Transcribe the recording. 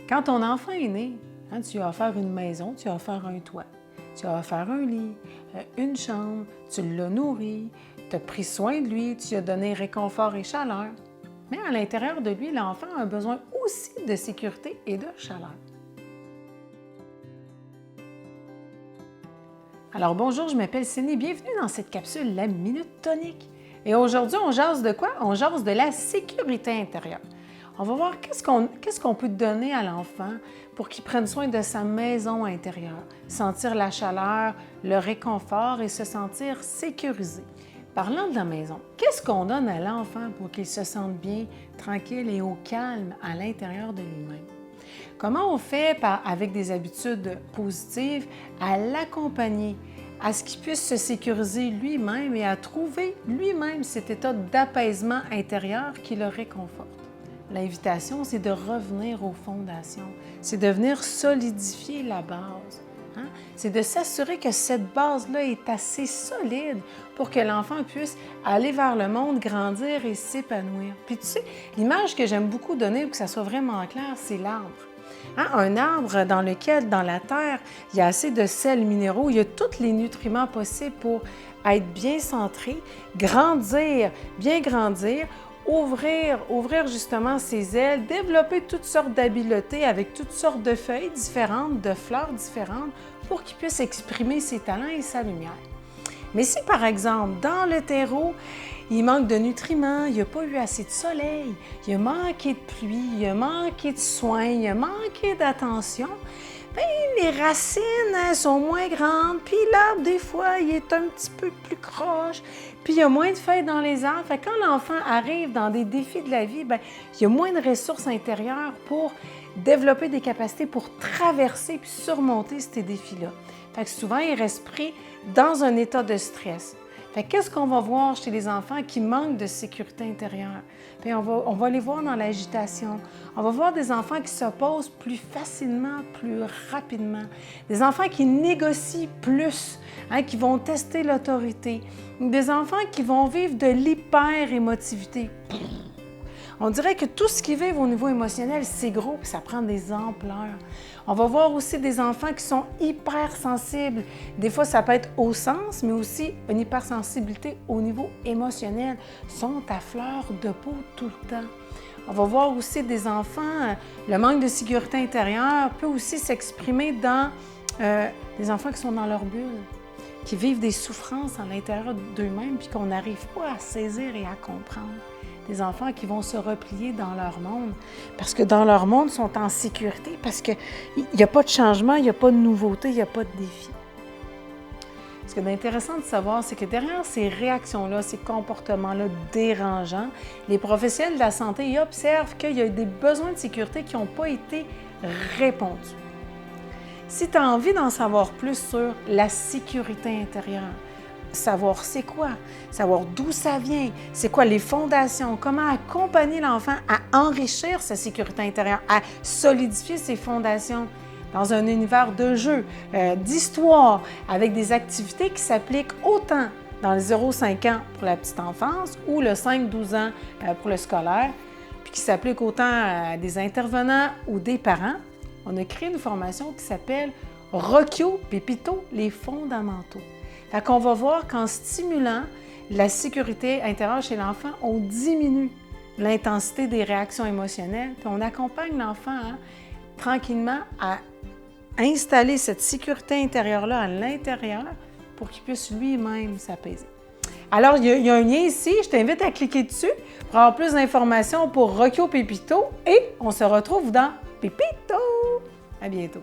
Quand ton enfant est né, tu lui as offert une maison, tu lui as offert un toit, tu lui as offert un lit, une chambre, tu l'as nourri, tu as pris soin de lui, tu lui as donné réconfort et chaleur. Mais à l'intérieur de lui, l'enfant a besoin aussi de sécurité et de chaleur. Alors bonjour, je m'appelle Cindy, bienvenue dans cette capsule La Minute Tonique. Et aujourd'hui, on jase de quoi? On jase de la sécurité intérieure. On va voir qu'est-ce qu'on peut donner à l'enfant pour qu'il prenne soin de sa maison intérieure, sentir la chaleur, le réconfort et se sentir sécurisé. Parlant de la maison, qu'est-ce qu'on donne à l'enfant pour qu'il se sente bien, tranquille et au calme à l'intérieur de lui-même? Comment on fait avec des habitudes positives à l'accompagner, à ce qu'il puisse se sécuriser lui-même et à trouver lui-même cet état d'apaisement intérieur qui le réconforte? L'invitation, c'est de revenir aux fondations, c'est de venir solidifier la base. C'est de s'assurer que cette base-là est assez solide pour que l'enfant puisse aller vers le monde, grandir et s'épanouir. Puis tu sais, l'image que j'aime beaucoup donner pour que ça soit vraiment clair, c'est l'arbre. Un arbre dans lequel, dans la terre, il y a assez de sels minéraux, il y a tous les nutriments possibles pour être bien centré, grandir, bien grandir, ouvrir justement ses ailes, développer toutes sortes d'habiletés avec toutes sortes de feuilles différentes, de fleurs différentes pour qu'il puisse exprimer ses talents et sa lumière. Mais si par exemple, dans le terreau, il manque de nutriments, il n'y a pas eu assez de soleil, il a manqué de pluie, il a manqué de soins, il a manqué d'attention, bien, les racines sont moins grandes, puis l'arbre, des fois, il est un petit peu plus croche, puis il y a moins de feuilles dans les arbres. Fait que quand l'enfant arrive dans des défis de la vie, bien, il y a moins de ressources intérieures pour développer des capacités pour traverser puis surmonter ces défis-là. Fait que souvent, il reste pris dans un état de stress. Fait que qu'est-ce qu'on va voir chez les enfants qui manquent de sécurité intérieure? Puis on va les voir dans l'agitation. On va voir des enfants qui s'opposent plus facilement, plus rapidement. Des enfants qui négocient plus, qui vont tester l'autorité. Des enfants qui vont vivre de l'hyper-émotivité. On dirait que tout ce qu'ils vivent au niveau émotionnel, c'est gros, puis ça prend des ampleurs. On va voir aussi des enfants qui sont hypersensibles. Des fois, ça peut être au sens, mais aussi une hypersensibilité au niveau émotionnel. Ils sont à fleur de peau tout le temps. On va voir aussi des enfants, le manque de sécurité intérieure peut aussi s'exprimer dans des enfants qui sont dans leur bulle, qui vivent des souffrances à l'intérieur d'eux-mêmes, puis qu'on n'arrive pas à saisir et à comprendre. Des enfants qui vont se replier dans leur monde, parce que dans leur monde, ils sont en sécurité, parce qu'il n'y a pas de changement, il n'y a pas de nouveauté, il n'y a pas de défi. Ce qui est intéressant de savoir, c'est que derrière ces réactions-là, ces comportements-là dérangeants, les professionnels de la santé observent qu'il y a des besoins de sécurité qui n'ont pas été répondus. Si tu as envie d'en savoir plus sur la sécurité intérieure, savoir c'est quoi, savoir d'où ça vient, c'est quoi les fondations, comment accompagner l'enfant à enrichir sa sécurité intérieure, à solidifier ses fondations dans un univers de jeu, d'histoire, avec des activités qui s'appliquent autant dans les 0-5 ans pour la petite enfance ou le 5-12 ans pour le scolaire, puis qui s'appliquent autant à des intervenants ou des parents. On a créé une formation qui s'appelle Rocchio Pepito, les fondamentaux. Fait qu'on va voir qu'en stimulant la sécurité intérieure chez l'enfant, on diminue l'intensité des réactions émotionnelles, puis on accompagne l'enfant tranquillement à installer cette sécurité intérieure-là à l'intérieur pour qu'il puisse lui-même s'apaiser. Alors, il y a un lien ici, je t'invite à cliquer dessus pour avoir plus d'informations pour Rocchio Pepito et on se retrouve dans Pepito! À bientôt!